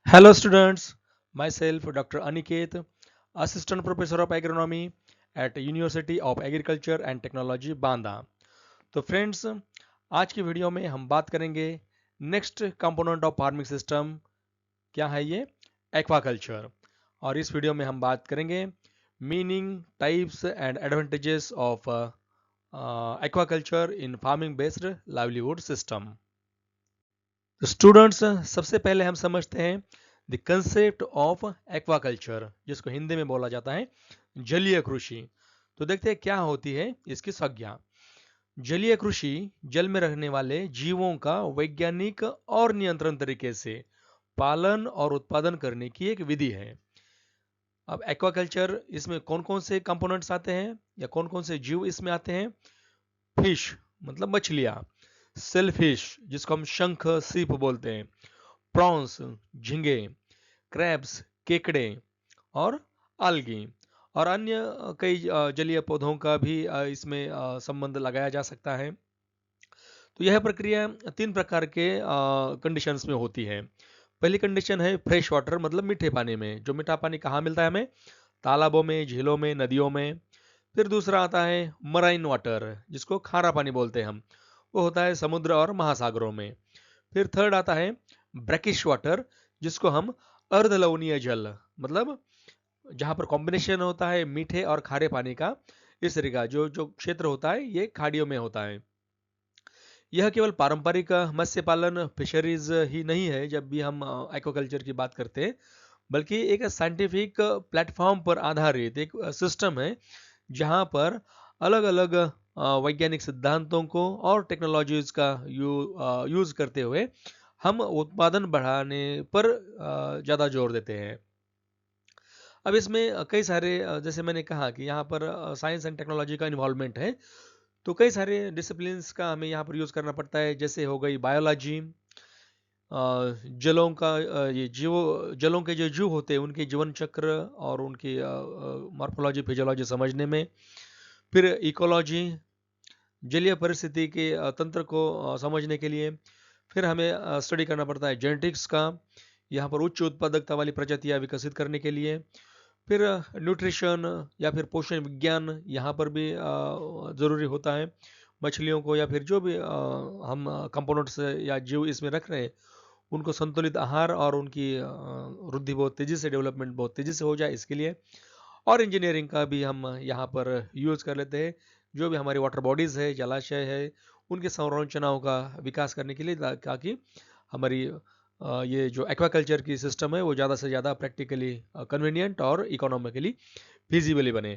Hello students, myself Dr. Aniket, Assistant Professor of Agronomy at University of Agriculture and Technology Banda. तो friends, आज की video में हम बात करेंगे next component of farming system. क्या है ये? एक्वाकल्चर। और इस वीडियो में हम बात करेंगे meaning, types and advantages of aquaculture in farming based livelihood system. तो स्टूडेंट्स, सबसे पहले हम समझते हैं द कंसेप्ट ऑफ एक्वाकल्चर, जिसको हिंदी में बोला जाता है जलीय कृषि। तो देखते हैं क्या होती है इसकी संज्ञा। जलीय कृषि जल में रहने वाले जीवों का वैज्ञानिक और नियंत्रण तरीके से पालन और उत्पादन करने की एक विधि है। अब एक्वाकल्चर, इसमें कौन कौन से कंपोनेंट्स आते हैं या कौन कौन से जीव इसमें आते हैं? फिश मतलब मछलियां, सेलफिश जिसको हम शंख सीप बोलते हैं, प्रॉन्स झींगे, क्रैब्स केकड़े और आल्गी, और अन्य कई जलीय पौधों का भी इसमें संबंध लगाया जा सकता है। तो यह प्रक्रिया तीन प्रकार के कंडीशंस में होती है। पहली कंडीशन है फ्रेश वाटर, मतलब मीठे पानी में। जो मीठा पानी कहाँ मिलता है हमें? तालाबों में, झीलों में, नदियों में। फिर दूसरा आता है मराइन वाटर, जिसको खारा पानी बोलते हैं हम, वो होता है समुद्र और महासागरों में। फिर थर्ड आता है ब्रैकिश वाटर, जिसको हम अर्धलवणीय जल, मतलब जहां पर कॉम्बिनेशन होता है मीठे और खारे पानी का, इस तरह का जो जो क्षेत्र होता है ये खाड़ियों में होता है। यह केवल पारंपरिक मत्स्य पालन फिशरीज ही नहीं है जब भी हम एक्वाकल्चर की बात करते हैं, बल्कि एक साइंटिफिक प्लेटफॉर्म पर आधारित एक सिस्टम है, जहां पर अलग अलग वैज्ञानिक सिद्धांतों को और टेक्नोलॉजीज का यूज करते हुए हम उत्पादन बढ़ाने पर ज़्यादा जोर देते हैं। अब इसमें कई सारे जैसे मैंने कहा कि यहाँ पर साइंस एंड टेक्नोलॉजी का इन्वॉल्वमेंट है, तो कई सारे डिसिप्लिन्स का हमें यहाँ पर यूज़ करना पड़ता है। जैसे हो गई बायोलॉजी, जलों का ये जीव जलों के जो जीव होते हैं उनके जीवन चक्र और उनकी मॉर्फोलॉजी फिजियोलॉजी समझने में। फिर इकोलॉजी, जलीय परिस्थिति के तंत्र को समझने के लिए। फिर हमें स्टडी करना पड़ता है जेनेटिक्स का, यहाँ पर उच्च उत्पादकता वाली प्रजातियाँ विकसित करने के लिए। फिर न्यूट्रिशन या फिर पोषण विज्ञान यहाँ पर भी ज़रूरी होता है। मछलियों को या फिर जो भी हम कंपोनेंट्स या जीव इसमें रख रहे हैं, उनको संतुलित आहार और उनकी वृद्धि बहुत तेज़ी से, डेवलपमेंट बहुत तेज़ी से हो जाए, इसके लिए। और इंजीनियरिंग का भी हम यहाँ पर यूज़ कर लेते हैं। जो भी हमारी वाटर बॉडीज़ है, जलाशय है, उनकी संरचनाओं का विकास करने के लिए, ताकि हमारी ये जो एक्वाकल्चर की सिस्टम है वो ज़्यादा से ज़्यादा प्रैक्टिकली कन्वीनियंट और इकोनॉमिकली फिजिबली बने।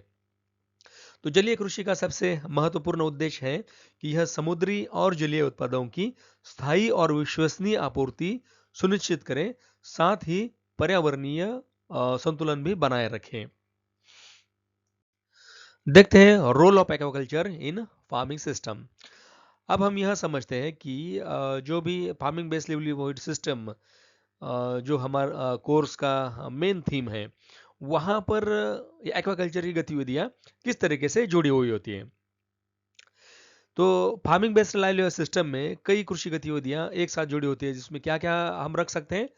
तो जलीय कृषि का सबसे महत्वपूर्ण उद्देश्य है कि यह समुद्री और जलीय उत्पादों की स्थायी और विश्वसनीय आपूर्ति सुनिश्चित करें, साथ ही पर्यावरणीय संतुलन भी बनाए रखें। देखते हैं role of aquaculture in farming system. अब हम यह समझते हैं कि जो भी फार्मिंग बेस्ड लिवलीहुड सिस्टम, जो हमारा कोर्स का मेन थीम है, वहाँ पर एक्वाकल्चर की गतिविधियाँ किस तरीके से जुड़ी हुई होती हैं। तो फार्मिंग बेस्ड लाइवलीहुड सिस्टम में कई कृषि गतिविधियाँ एक साथ जुड़ी होती है, जिसमें क्या क्या हम रख सकते हैं?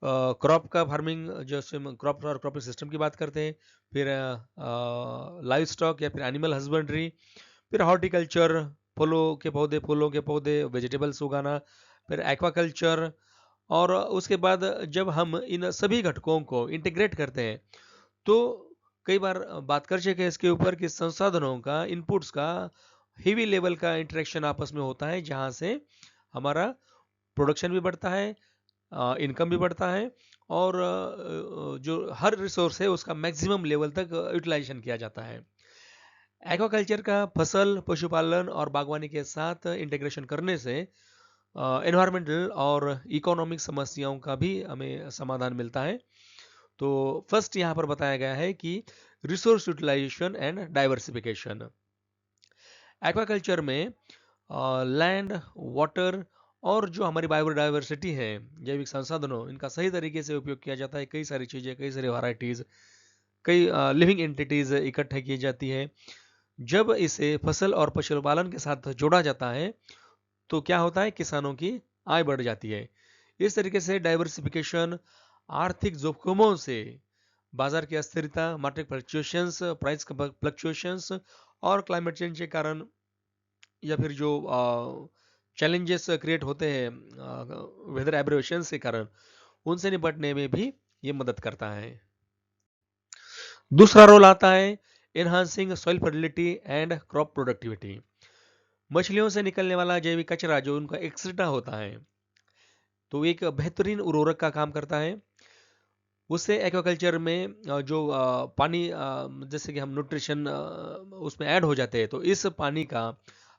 क्रॉप का फार्मिंग, जैसे हम क्रॉप और क्रॉपिंग सिस्टम की बात करते हैं। फिर लाइव स्टॉक या फिर एनिमल हस्बेंड्री। फिर हॉर्टिकल्चर, फूलों के पौधे, वेजिटेबल्स उगाना। फिर एक्वाकल्चर। और उसके बाद जब हम इन सभी घटकों को इंटीग्रेट करते हैं, तो कई बार बात कर चुके हैं इसके ऊपर कि संसाधनों का, इनपुट्स का हेवी लेवल का इंटरेक्शन आपस में होता है, जहाँ से हमारा प्रोडक्शन भी बढ़ता है, इनकम भी बढ़ता है, और जो हर रिसोर्स है उसका मैक्सिमम लेवल तक यूटिलाइजेशन किया जाता है। एक्वाकल्चर का फसल, पशुपालन और बागवानी के साथ इंटीग्रेशन करने से एनवायरमेंटल और इकोनॉमिक समस्याओं का भी हमें समाधान मिलता है। तो फर्स्ट यहाँ पर बताया गया है कि resource utilisation and diversification. Aquaculture में लैंड, वाटर और जो हमारी बायोडाइवर्सिटी है, जैविक संसाधनों, इनका सही तरीके से उपयोग किया जाता है। कई सारी चीज़ें, कई सारी वैरायटीज़, कई लिविंग एंटिटीज़ इकट्ठे की जाती है। जब इसे फसल और पशुपालन के साथ जोड़ा जाता है, तो क्या होता है? किसानों की आय बढ़ जाती है। इस तरीके से डाइवर्सिफिकेशन आर्थिक जोखिमों से, बाजार की अस्थिरता, मार्केट फ्लक्चुएशंस, प्राइस फ्लक्चुएशंस और क्लाइमेट चेंज के कारण, या फिर जो चैलेंजेस क्रिएट होते हैं वेदर एब्रिवेशंस के कारण, उनसे निपटने में भी ये मदद करता है। दूसरा रोल आता है enhancing soil fertility and crop productivity. मछलियों से निकलने वाला जैविक कचरा जो उनका एक्सट्रा होता है, तो एक बेहतरीन उर्वरक का काम करता है। उससे एक्वाकल्चर में जो पानी जैसे कि हम न्यूट्रिशन उसमें ऐड हो जाते हैं, तो इस पानी का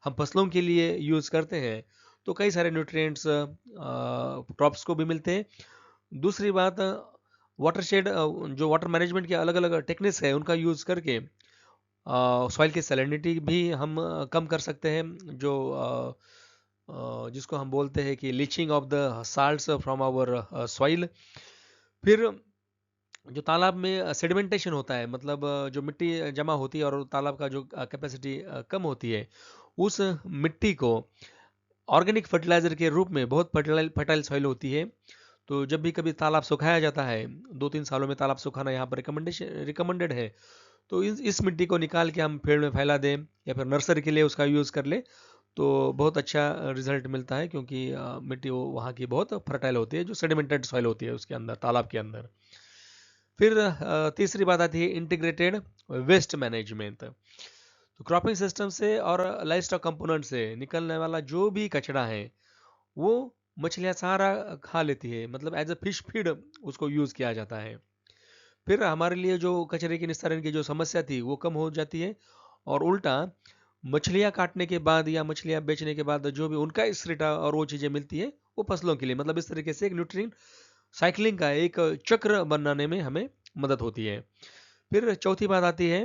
हम फसलों के लिए यूज़ करते हैं, तो कई सारे न्यूट्रिएंट्स क्रॉप्स को भी मिलते हैं। दूसरी बात, वाटरशेड जो वाटर मैनेजमेंट के अलग अलग टेक्निक्स है, उनका यूज़ करके सॉइल की सैलिनिटी भी हम कम कर सकते हैं, जो जिसको हम बोलते हैं कि leaching of the salts from our soil. फिर जो तालाब में सेडिमेंटेशन होता है, मतलब जो मिट्टी जमा होती है और तालाब का जो कैपेसिटी कम होती है, उस मिट्टी को ऑर्गेनिक फर्टिलाइजर के रूप में, बहुत फर्टाइल सॉइल होती है, तो जब भी कभी तालाब सुखाया जाता है, 2-3 सालों में तालाब सुखाना यहाँ पर रिकमेंडेड है, तो इस मिट्टी को निकाल के हम पेड़ में फैला दें या फिर नर्सरी के लिए उसका यूज़ कर ले, तो बहुत अच्छा रिजल्ट मिलता है, क्योंकि मिट्टी वो वहाँ की बहुत फर्टाइल होती है, जो सेडिमेंटेड सॉइल होती है उसके अंदर, तालाब के अंदर। फिर तीसरी बात आती है इंटीग्रेटेड वेस्ट मैनेजमेंट। तो क्रॉपिंग सिस्टम से और लाइफ स्टॉक कंपोनेंट से निकलने वाला जो भी कचरा है, वो मछलियाँ सारा खा लेती है, मतलब एज अ फिश फीड उसको यूज़ किया जाता है। फिर हमारे लिए जो कचरे के निस्तारण की जो समस्या थी, वो कम हो जाती है, और उल्टा मछलियाँ काटने के बाद या मछलियाँ बेचने के बाद जो भी उनका एक्सट्रा और वो चीज़ें मिलती है, वो फसलों के लिए, मतलब इस तरीके से एक न्यूट्रिएंट साइक्लिंग का एक चक्र बनाने में हमें मदद होती है। फिर चौथी बात आती है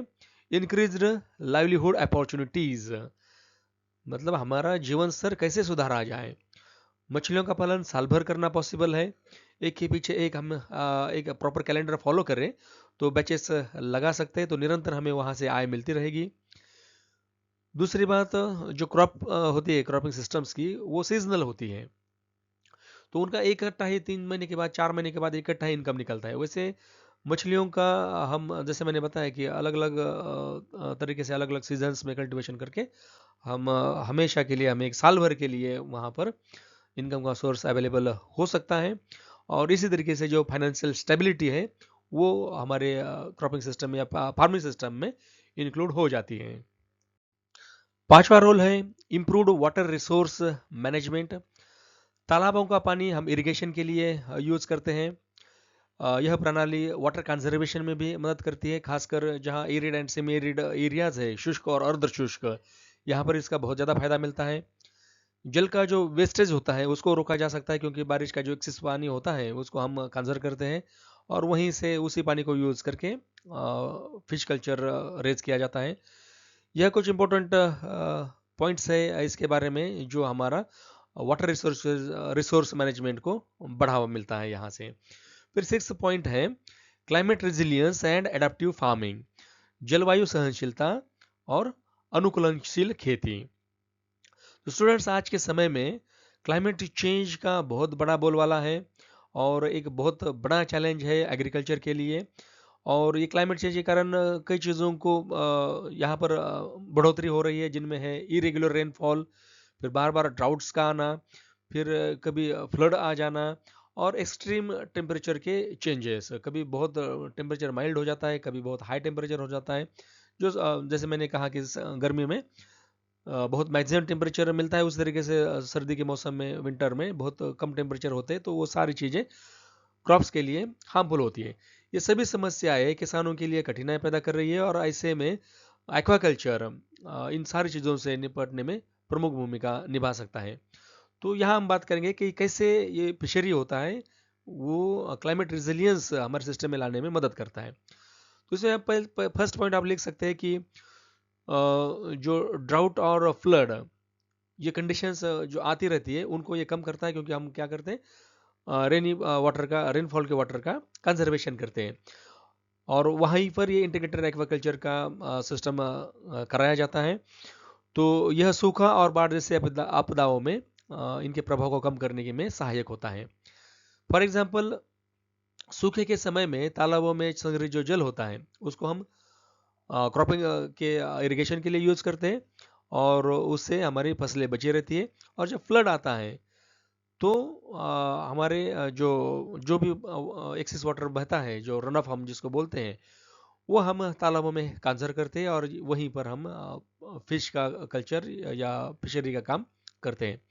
इंक्रीज्ड लाइवलीहुड अपॉर्चुनिटीज, मतलब हमारा जीवन स्तर कैसे सुधारा जाए। मछलियों का पालन साल भर करना पॉसिबल है, एक के पीछे एक हम एक प्रॉपर कैलेंडर फॉलो करें तो बैचेस लगा सकते हैं, तो निरंतर हमें वहाँ से आय मिलती रहेगी। दूसरी बात, जो क्रॉप होती है क्रॉपिंग सिस्टम्स की, वो सीजनल होती है, तो उनका इकट्ठा ही 3 महीने के बाद, 4 महीने के बाद इकट्ठा ही इनकम निकलता है। वैसे मछलियों का हम, जैसे मैंने बताया कि अलग अलग तरीके से अलग अलग सीजन्स में कल्टीवेशन करके हम हमेशा के लिए, हमें एक साल भर के लिए वहाँ पर इनकम का सोर्स अवेलेबल हो सकता है, और इसी तरीके से जो फाइनेंशियल स्टेबिलिटी है, वो हमारे क्रॉपिंग सिस्टम या फार्मिंग सिस्टम में इंक्लूड हो जाती है। पांचवा रोल है इम्प्रूव्ड वाटर रिसोर्स मैनेजमेंट। तालाबों का पानी हम इरिगेशन के लिए यूज़ करते हैं। यह प्रणाली वाटर कंजर्वेशन में भी मदद करती है, खासकर जहाँ arid and semi arid areas है, शुष्क और अर्ध शुष्क, यहाँ पर इसका बहुत ज़्यादा फायदा मिलता है। जल का जो वेस्टेज होता है उसको रोका जा सकता है, क्योंकि बारिश का जो एक्सेस पानी होता है उसको हम कंजर्व करते हैं, और वहीं से उसी पानी को यूज़ करके फिश कल्चर रेज किया जाता है। यह कुछ इम्पोर्टेंट पॉइंट्स है इसके बारे में, जो हमारा वाटर रिसोर्स मैनेजमेंट को बढ़ावा मिलता है यहाँ से। फिर 6 पॉइंट है climate resilience and adaptive farming, जलवायु सहनशीलता और अनुकूलनशील खेती। तो स्टूडेंट्स, आज के समय में क्लाइमेट चेंज का बहुत बड़ा बोलबाला है, और एक बहुत बड़ा चैलेंज है एग्रीकल्चर के लिए, और ये क्लाइमेट चेंज के कारण कई चीज़ों को यहाँ पर बढ़ोतरी हो रही है, जिनमें है इरेगुलर रेनफॉल, फिर बार बार ड्राउट्स का आना, फिर कभी फ्लड आ जाना, और एक्सट्रीम टेम्परेचर के चेंजेस, कभी बहुत टेम्परेचर माइल्ड हो जाता है, कभी बहुत हाई टेम्परेचर हो जाता है, जो जैसे मैंने कहा कि गर्मी में बहुत मैक्सिमम टेम्परेचर मिलता है, उस तरीके से सर्दी के मौसम में, विंटर में बहुत कम टेम्परेचर होते हैं, तो वो सारी चीज़ें क्रॉप्स के लिए हार्मफुल होती है। ये सभी समस्याएं किसानों के लिए कठिनाई पैदा कर रही है, और ऐसे में एक्वाकल्चर इन सारी चीज़ों से निपटने में प्रमुख भूमिका निभा सकता है। तो यहाँ हम बात करेंगे कि कैसे ये फिशरी होता है, वो क्लाइमेट रिजिलियंस हमारे सिस्टम में लाने में मदद करता है। तो इसमें फर्स्ट पॉइंट आप लिख सकते हैं कि जो ड्राउट और फ्लड, ये कंडीशंस जो आती रहती है, उनको ये कम करता है, क्योंकि हम क्या करते हैं, रेनी वाटर का, रेनफॉल के वाटर का कंजर्वेशन करते हैं, और वहीं पर ये इंटीग्रेटेड एक्वाकल्चर का सिस्टम कराया जाता है। तो यह सूखा और बाढ़ जैसे आपदाओं में इनके प्रभाव को कम करने के में सहायक होता है। फॉर एग्जाम्पल, सूखे के समय में तालाबों में संग्रहित जो जल होता है उसको हम क्रॉपिंग के इरिगेशन के लिए यूज़ करते हैं और उससे हमारी फसलें बची रहती है। और जब फ्लड आता है तो हमारे जो जो भी एक्सेस वाटर बहता है, जो रन ऑफ हम जिसको बोलते हैं, वो हम तालाबों में कंजर्व करते हैं और वहीं पर हम फिश का कल्चर या फिशरी का काम करते हैं।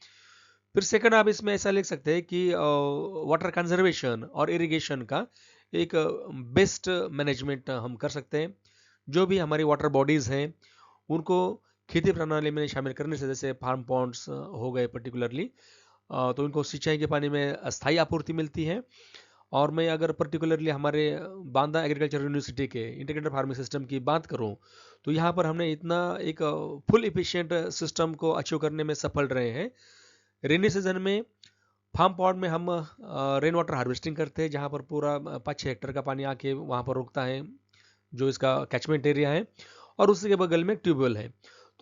फिर सेकंड आप इसमें ऐसा लिख सकते हैं कि वाटर कंजर्वेशन और इरिगेशन का एक बेस्ट मैनेजमेंट हम कर सकते हैं। जो भी हमारी वाटर बॉडीज़ हैं उनको खेती प्रणाली में शामिल करने से, जैसे फार्म पॉन्ड्स हो गए पर्टिकुलरली, तो इनको सिंचाई के पानी में अस्थायी आपूर्ति मिलती है। और मैं अगर पर्टिकुलरली हमारे बांदा एग्रीकल्चर यूनिवर्सिटी के इंटीग्रेटेड फार्मिंग सिस्टम की बात करूं, तो यहाँ पर हमने इतना एक फुल इफिशिएंट सिस्टम को अचीव करने में सफल रहे हैं। रेनी सीजन में फार्म पॉन्ड में हम रेन वाटर हार्वेस्टिंग करते हैं, जहाँ पर पूरा 5-6 हेक्टर का पानी आके वहाँ पर रुकता है, जो इसका कैचमेंट एरिया है, और उसी के बगल में ट्यूबवेल है।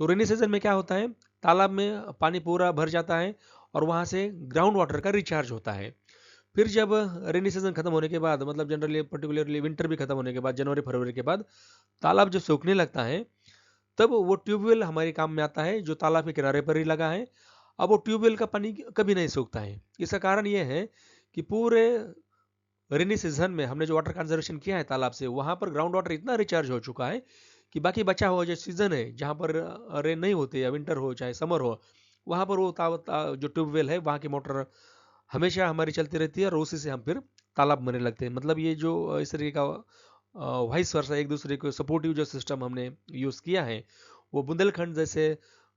तो रेनी सीजन में क्या होता है, तालाब में पानी पूरा भर जाता है और वहाँ से ग्राउंड वाटर का रिचार्ज होता है। फिर जब रेनी सीजन खत्म होने के बाद, मतलब जनरली पर्टिकुलरली विंटर भी खत्म होने के बाद, जनवरी फरवरी के बाद तालाब जब सूखने लगता है, तब वो ट्यूबवेल हमारे काम में आता है, जो तालाब के किनारे पर ही लगा है। अब वो ट्यूबवेल का पानी कभी नहीं सूखता है। इसका कारण ये है कि पूरे रेनी सीजन में हमने जो वाटर कंजर्वेशन किया है तालाब से, वहां पर ग्राउंड वाटर इतना रिचार्ज हो चुका है कि बाकी बचा हुआ जो सीजन है, जहां पर रेन नहीं होते, या विंटर हो चाहे समर हो, वहां पर वो जो ट्यूबवेल है वहां की मोटर हमेशा हमारी चलती रहती है और उसी से हम फिर तालाब बनने लगते हैं। मतलब ये जो इस तरीके का वाइस वर्सा एक दूसरे को सपोर्टिव जो सिस्टम हमने यूज़ किया है, वो बुंदेलखंड जैसे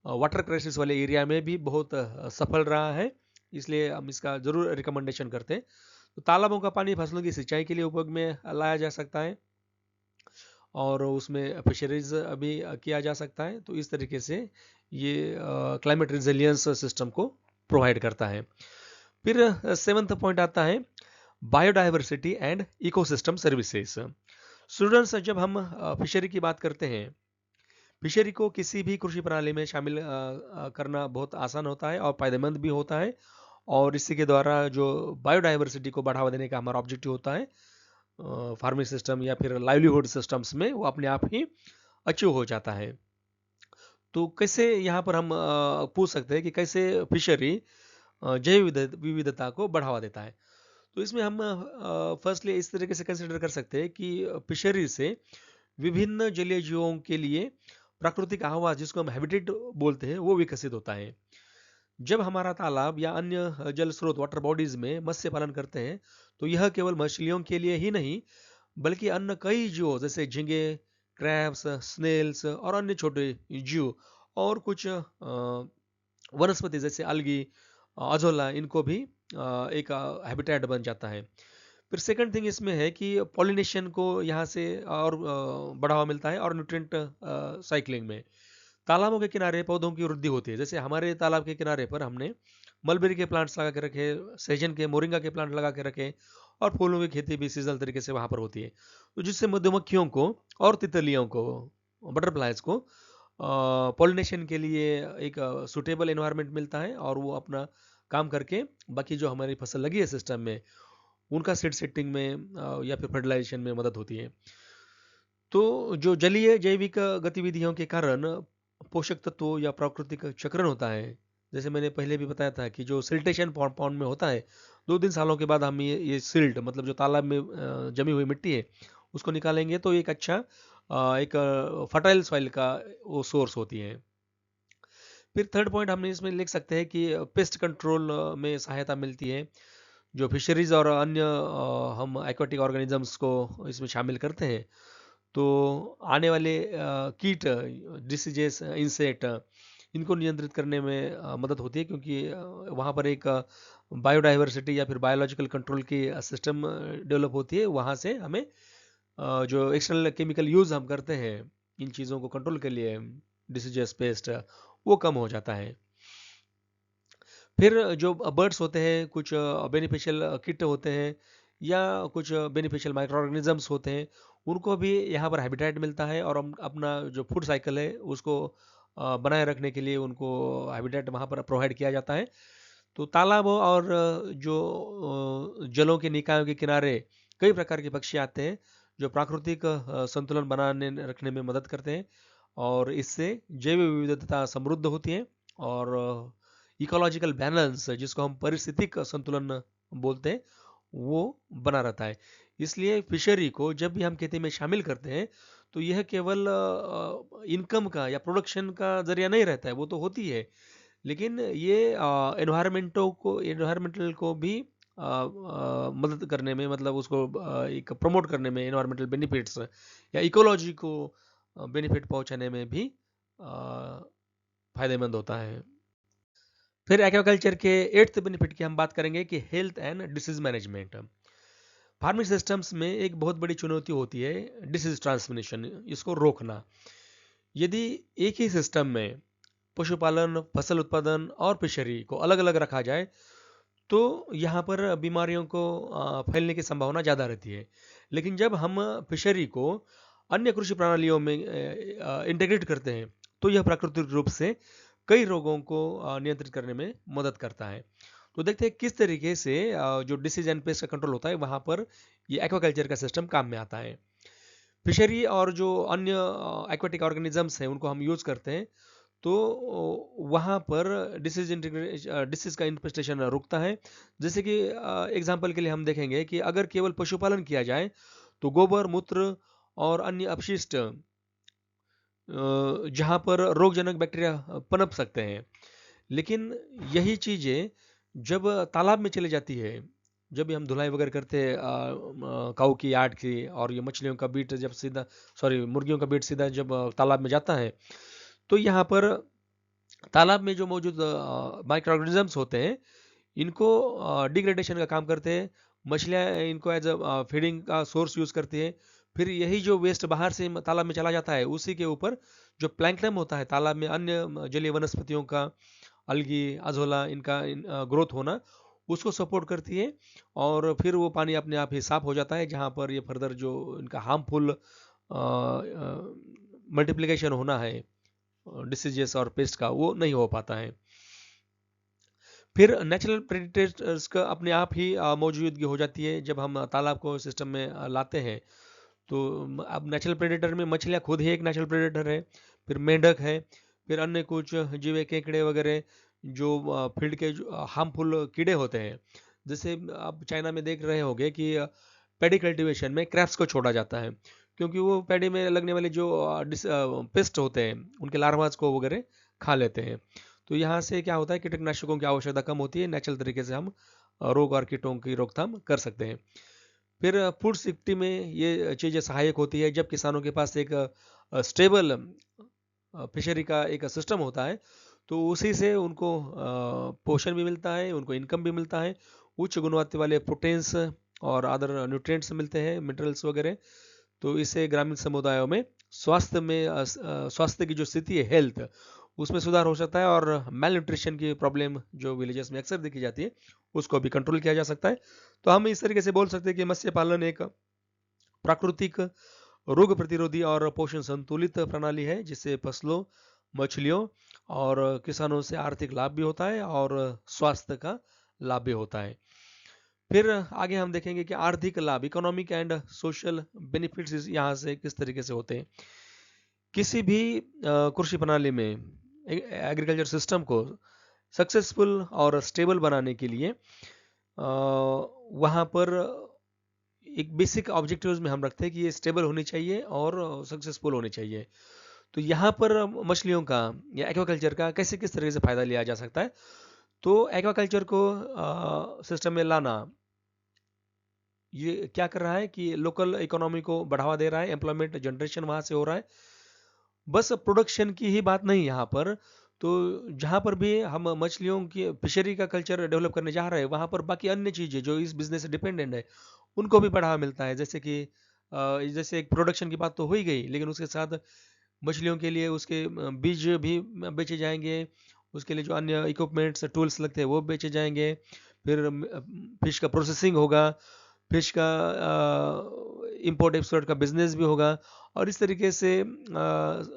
वाटर क्राइसिस वाले एरिया में भी बहुत सफल रहा है। इसलिए हम इसका ज़रूर रिकमेंडेशन करते हैं। तो तालाबों का पानी फसलों की सिंचाई के लिए उपयोग में लाया जा सकता है और उसमें फिशरीज भी किया जा सकता है। तो इस तरीके से ये क्लाइमेट रिजिलियंस सिस्टम को प्रोवाइड करता है। फिर सेवंथ पॉइंट आता है biodiversity and ecosystem services. Students, जब हम फिशरी की बात करते हैं, फिशरी को किसी भी कृषि प्रणाली में शामिल करना बहुत आसान होता है और फायदेमंद भी होता है। और इसी के द्वारा जो बायोडाइवर्सिटी को बढ़ावा देने का हमारा ऑब्जेक्टिव होता है, फार्मिंग सिस्टम या फिर लाइवलीहुड सिस्टम्स में, वो अपने आप ही अचीव हो जाता है। तो कैसे यहाँ पर हम पूछ सकते हैं कि कैसे फिशरी जैव विविधता को बढ़ावा देता है। तो इसमें हम फर्स्टली इस तरीके से कंसिडर कर सकते हैं कि फिशरी से विभिन्न जलीय जीवों के लिए प्राकृतिक आवास, जिसको हम हैबिटेट बोलते हैं, वो विकसित होता है। जब हमारा तालाब या अन्य जल स्रोत वाटर बॉडीज में मत्स्य पालन करते हैं, तो यह केवल मछलियों के लिए ही नहीं, बल्कि अन्य कई जीवों जैसे झींगे, क्रैब्स, स्नेल्स और अन्य छोटे जीव और कुछ वनस्पति जैसे अलगी, अजोला, इनको भी एक हैबिटेट बन जाता है। फिर सेकंड थिंग इसमें है कि पॉलिनेशन को यहाँ से और बढ़ावा मिलता है, और न्यूट्रिएंट साइक्लिंग में तालाबों के किनारे पौधों की वृद्धि होती है। जैसे हमारे तालाब के किनारे पर हमने मलबेरी के प्लांट्स लगा के रखे, सहजन के, मोरिंगा के प्लांट लगा के रखे, और फूलों की खेती भी सीजनल तरीके से वहाँ पर होती है। तो जिससे मधुमक्खियों को और तितलियों को, बटरफ्लाइज को पॉलिनेशन के लिए एक सुटेबल एनवायरनमेंट मिलता है, और वो अपना काम करके बाकी जो हमारी फसल लगी है सिस्टम में, उनका सीड सेटिंग में या फिर फर्टिलाइजेशन में मदद होती है। तो जो जलीय जैविक गतिविधियों के कारण पोषक तत्वों या प्राकृतिक चक्रण होता है, जैसे मैंने पहले भी बताया था कि जो सिल्टेशन पॉन्ड में होता है, 2-3 सालों के बाद हम ये सिल्ट, मतलब जो तालाब में जमी हुई मिट्टी है, उसको निकालेंगे तो एक अच्छा एक फर्टाइल सॉइल का वो सोर्स होती है। फिर थर्ड पॉइंट हमने इसमें लिख सकते हैं कि पेस्ट कंट्रोल में सहायता मिलती है। जो फिशरीज और अन्य हम एक्वाटिक ऑर्गेनिजम्स को इसमें शामिल करते हैं, तो आने वाले कीट, डिसीजेस, इंसेक्ट, इनको नियंत्रित करने में मदद होती है, क्योंकि वहाँ पर एक बायोडाइवर्सिटी या फिर बायोलॉजिकल कंट्रोल की सिस्टम डेवलप होती है। वहाँ से हमें जो एक्सटर्नल केमिकल यूज़ हम करते हैं इन चीज़ों को कंट्रोल के लिए, डिसीजेस, पेस्ट, वो कम हो जाता है। फिर जो बर्ड्स होते हैं, कुछ बेनिफिशियल किट होते हैं या कुछ बेनिफिशियल माइक्रो ऑर्गेनिजम्स होते हैं, उनको भी यहाँ पर हैबिटेट मिलता है, और हम अपना जो फूड साइकिल है उसको बनाए रखने के लिए उनको हैबिटेट वहाँ पर प्रोवाइड किया जाता है। तो तालाबों और जो जलों के निकायों के किनारे कई प्रकार के पक्षी आते हैं जो प्राकृतिक संतुलन बनाने रखने में मदद करते हैं, और इससे जैव विविधता समृद्ध होती है, और इकोलॉजिकल बैलेंस जिसको हम पारिस्थितिक संतुलन बोलते हैं वो बना रहता है। इसलिए फिशरी को जब भी हम खेती में शामिल करते हैं तो यह केवल इनकम का या प्रोडक्शन का जरिया नहीं रहता है, वो तो होती है, लेकिन ये एनवायरमेंटल को भी मदद करने में, मतलब उसको एक प्रमोट करने में, एनवायरमेंटल बेनिफिट्स या इकोलॉजी को बेनिफिट पहुंचाने में भी फायदेमंद होता है। फिर एक्वाकल्चर के 8th बेनिफिट की हम बात करेंगे कि health and disease management. Farming systems में एक बहुत बड़ी चुनौती होती है डिसीज ट्रांसमिशन, इसको रोकना। यदि एक ही सिस्टम में पशुपालन, फसल उत्पादन और फिशरी को अलग अलग रखा जाए तो यहाँ पर बीमारियों को फैलने की संभावना ज़्यादा रहती है। लेकिन जब हम फिशरी को अन्य कृषि प्रणालियों में इंटीग्रेट करते हैं तो यह प्राकृतिक रूप से कई रोगों को नियंत्रित करने में मदद करता है। तो देखते हैं किस तरीके से जो डिसीज एंड पेस्ट का कंट्रोल होता है वहाँ पर ये एक्वाकल्चर का सिस्टम काम में आता है। फिशरी और जो अन्य एक्वाटिक ऑर्गेनिजम्स हैं उनको हम यूज़ करते हैं तो वहाँ पर डिसीज का इन्फेस्टेशन रुकता है। जैसे कि एग्जांपल के लिए हम देखेंगे कि अगर केवल पशुपालन किया जाए तो गोबर, मूत्र और अन्य अपशिष्ट जहाँ पर रोगजनक बैक्टीरिया पनप सकते हैं, लेकिन यही चीज़ें जब तालाब में चली जाती है, जब भी हम धुलाई वगैरह करते हैं काऊ की, आट की, और ये मछलियों का बीट जब सीधा, सॉरी, मुर्गियों का बीट सीधा जब तालाब में जाता है तो यहाँ पर तालाब में जो मौजूद माइक्रो ऑर्गेनिजम्स होते हैं इनको डिग्रेडेशन का काम करते हैं। मछलियाँ इनको एज अ फीडिंग का सोर्स यूज़ करती है। फिर यही जो वेस्ट बाहर से तालाब में चला जाता है उसी के ऊपर जो प्लैंक्टन होता है तालाब में, अन्य जलीय वनस्पतियों का, अलगी, अजोला, इनका ग्रोथ होना उसको सपोर्ट करती है, और फिर वो पानी अपने आप ही साफ हो जाता है, जहाँ पर ये फर्दर जो इनका हार्मफुल मल्टीप्लिकेशन होना है डिसीजेस और पेस्ट का वो नहीं हो पाता है। फिर नेचुरल प्रेडेटर्स का अपने आप ही मौजूदगी हो जाती है जब हम तालाब को सिस्टम में लाते हैं। तो अब नेचुरल प्रेडेटर में मछलियाँ खुद ही एक नेचुरल प्रेडेटर है, फिर मेंढक है, फिर अन्य कुछ जीवे, केकड़े वगैरह जो फील्ड के हार्मफुल कीड़े होते हैं। जैसे आप चाइना में देख रहे होंगे कि पैडी कल्टीवेशन में क्रैप्स को छोड़ा जाता है, क्योंकि वो पैडी में लगने वाले जो पेस्ट होते हैं उनके लार्वाज को वगैरह खा लेते हैं। तो यहाँ से क्या होता है, कीटनाशकों की आवश्यकता कम होती है, नेचुरल तरीके से हम रोग और कीटों की रोकथाम कर सकते हैं। फिर फूड सिक्योरिटी में ये चीज़ें सहायक होती है जब किसानों के पास एक स्टेबल फिशरी का एक सिस्टम होता है तो उसी से उनको पोषण भी मिलता है, उनको इनकम भी मिलता है, उच्च गुणवत्ता वाले प्रोटीन्स और अदर न्यूट्रिएंट्स मिलते हैं, मिनरल्स वगैरह। तो इससे ग्रामीण समुदायों में स्वास्थ्य की जो स्थिति है, हेल्थ, उसमें सुधार हो सकता है, और मेल न्यूट्रिशन की प्रॉब्लम जो विलेजेस में अक्सर देखी जाती है उसको भी कंट्रोल किया जा सकता है। तो हम इस तरीके से बोल सकते हैं कि मत्स्य पालन एक प्राकृतिक, रोग प्रतिरोधी और पोषण संतुलित प्रणाली है जिससे फसलों, मछलियों और किसानों से आर्थिक लाभ भी होता है और स्वास्थ्य का लाभ भी होता है। फिर आगे हम देखेंगे कि आर्थिक लाभ, इकोनॉमिक एंड सोशल बेनिफिट्स यहाँ से किस तरीके से होते हैं। किसी भी कृषि प्रणाली में, एग्रीकल्चर सिस्टम को सक्सेसफुल और स्टेबल बनाने के लिए वहाँ पर एक बेसिक ऑब्जेक्टिव्स में हम रखते हैं कि ये स्टेबल होनी चाहिए और सक्सेसफुल होनी चाहिए। तो यहाँ पर मछलियों का या एक्वाकल्चर का कैसे किस तरीके से फ़ायदा लिया जा सकता है। तो एक्वाकल्चर को सिस्टम में लाना ये क्या कर रहा है कि लोकल इकोनॉमी को बढ़ावा दे रहा है, एम्प्लॉयमेंट जनरेशन वहाँ से हो रहा है। बस प्रोडक्शन की ही बात नहीं यहाँ पर, तो जहाँ पर भी हम मछलियों की फिशरी का कल्चर डेवलप करने जा रहे हैं वहाँ पर बाकी अन्य चीज़ें जो इस बिजनेस से डिपेंडेंट है उनको भी बढ़ावा मिलता है। जैसे कि जैसे एक प्रोडक्शन की बात तो हो ही गई, लेकिन उसके साथ मछलियों के लिए उसके बीज भी बेचे जाएंगे, उसके लिए जो अन्य इक्विपमेंट्स, टूल्स लगते हैं वो बेचे जाएंगे, फिर फिश का प्रोसेसिंग होगा, फिश का इंपोर्ट एक्सपोर्ट का बिजनेस भी होगा, और इस तरीके से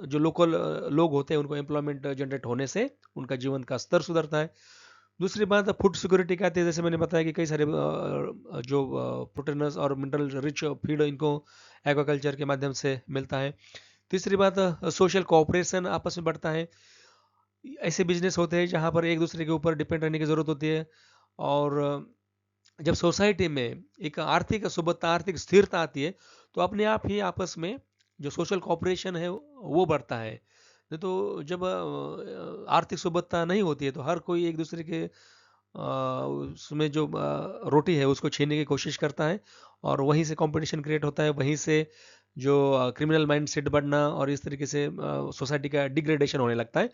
जो लोकल लोग होते हैं उनको एम्प्लॉयमेंट जनरेट होने से उनका जीवन का स्तर सुधरता है। दूसरी बात फूड सिक्योरिटी का आती है, जैसे मैंने बताया कि कई सारे जो प्रोटीनस और मिनरल रिच फीड इनको एक्वाकल्चर के माध्यम से मिलता है। तीसरी बात सोशल कोऑपरेशन आपस में बढ़ता है। ऐसे बिजनेस होते हैं जहाँ पर एक दूसरे के ऊपर डिपेंड रहने की ज़रूरत होती है, और जब सोसाइटी में एक आर्थिक सुबत्ता, आर्थिक स्थिरता आती है, तो अपने आप ही आपस में जो सोशल कोऑपरेशन है वो बढ़ता है। नहीं तो जब आर्थिक सुबत्ता नहीं होती है तो हर कोई एक दूसरे के उसमें जो रोटी है उसको छीनने की कोशिश करता है, और वहीं से कंपटीशन क्रिएट होता है, वहीं से जो क्रिमिनल माइंडसेट बढ़ना और इस तरीके से सोसाइटी का डिग्रेडेशन होने लगता है।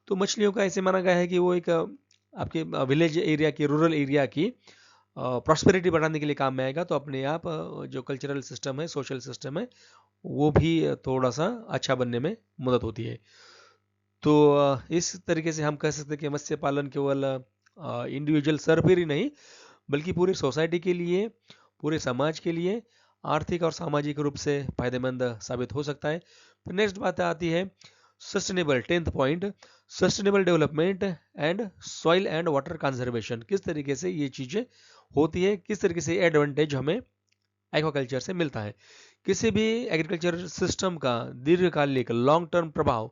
तो मछलियों का ऐसे माना गया है कि वो एक आपके विलेज एरिया की, रूरल एरिया की प्रॉस्पेरिटी बढ़ाने के लिए काम में आएगा। तो अपने आप जो कल्चरल सिस्टम है, सोशल सिस्टम है, वो भी थोड़ा सा अच्छा बनने में मदद होती है। तो इस तरीके से हम कह सकते हैं कि मत्स्य पालन केवल इंडिविजुअल सर्व ही नहीं, बल्कि पूरी सोसाइटी के लिए, पूरे समाज के लिए आर्थिक और सामाजिक रूप से फायदेमंद साबित हो सकता है। फिर नेक्स्ट बात आती है sustainable, 10th point, sustainable development and soil and water conservation. किस तरीके से ये चीज़ें होती है, किस तरीके से एडवांटेज हमें एक्वाकल्चर से मिलता है। किसी भी एग्रीकल्चर सिस्टम का दीर्घकालिक लॉन्ग टर्म प्रभाव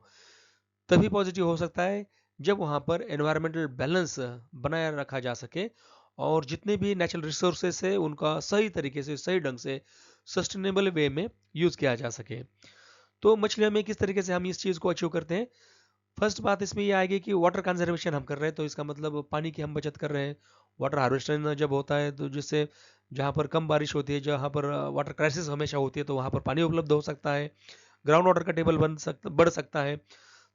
तभी पॉजिटिव हो सकता है जब वहाँ पर एनवायरमेंटल बैलेंस बनाए रखा जा सके, और जितने भी नेचुरल रिसोर्सेस है उनका सही तरीके से, सही ढंग से, सस्टेनेबल वे में यूज़ किया जा सके। तो मछलियों में किस तरीके से हम इस चीज़ को अचीव करते हैं। फर्स्ट बात इसमें ये आएगी कि वाटर कंजर्वेशन हम कर रहे हैं, तो इसका मतलब पानी की हम बचत कर रहे हैं। वाटर हार्वेस्टिंग जब होता है तो जिससे जहाँ पर कम बारिश होती है, जहाँ पर वाटर क्राइसिस हमेशा होती है, तो वहाँ पर पानी उपलब्ध हो सकता है, ग्राउंड वाटर का टेबल बढ़ सकता है,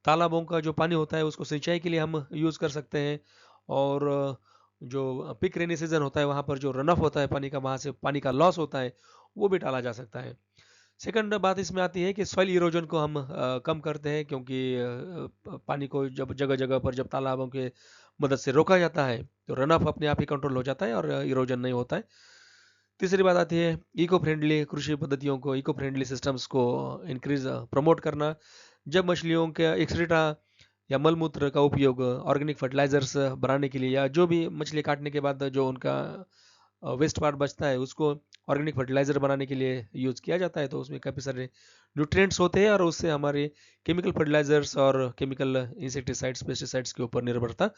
तालाबों का जो पानी होता है उसको सिंचाई के लिए हम यूज़ कर सकते हैं, और जो पिक रेनी सीजन होता है वहाँ पर जो रन ऑफ होता है पानी का, वहाँ से पानी का लॉस होता है, वो भी टाला जा सकता है। सेकंड बात इसमें आती है कि सॉइल इरोजन को हम कम करते हैं, क्योंकि पानी को जब जगह जगह पर जब तालाबों के मदद से रोका जाता है तो रन ऑफ अपने आप ही कंट्रोल हो जाता है और इरोजन नहीं होता है। तीसरी बात आती है इको फ्रेंडली कृषि पद्धतियों को, इको फ्रेंडली सिस्टम्स को इंक्रीज प्रमोट करना। जब मछलियों के एक्सक्रीटा या मलमूत्र का उपयोग ऑर्गेनिक फर्टिलाइजर्स बनाने के लिए, या जो भी मछली काटने के बाद जो उनका वेस्ट पार्ट बचता है उसको ऑर्गेनिक फर्टिलाइजर बनाने के लिए यूज़ किया जाता है, तो उसमें काफ़ी सारे न्यूट्रिएंट्स होते हैं और उससे हमारे केमिकल फर्टिलाइजर्स और केमिकल इंसेक्टिसाइड्स, पेस्टिसाइड्स के ऊपर निर्भरता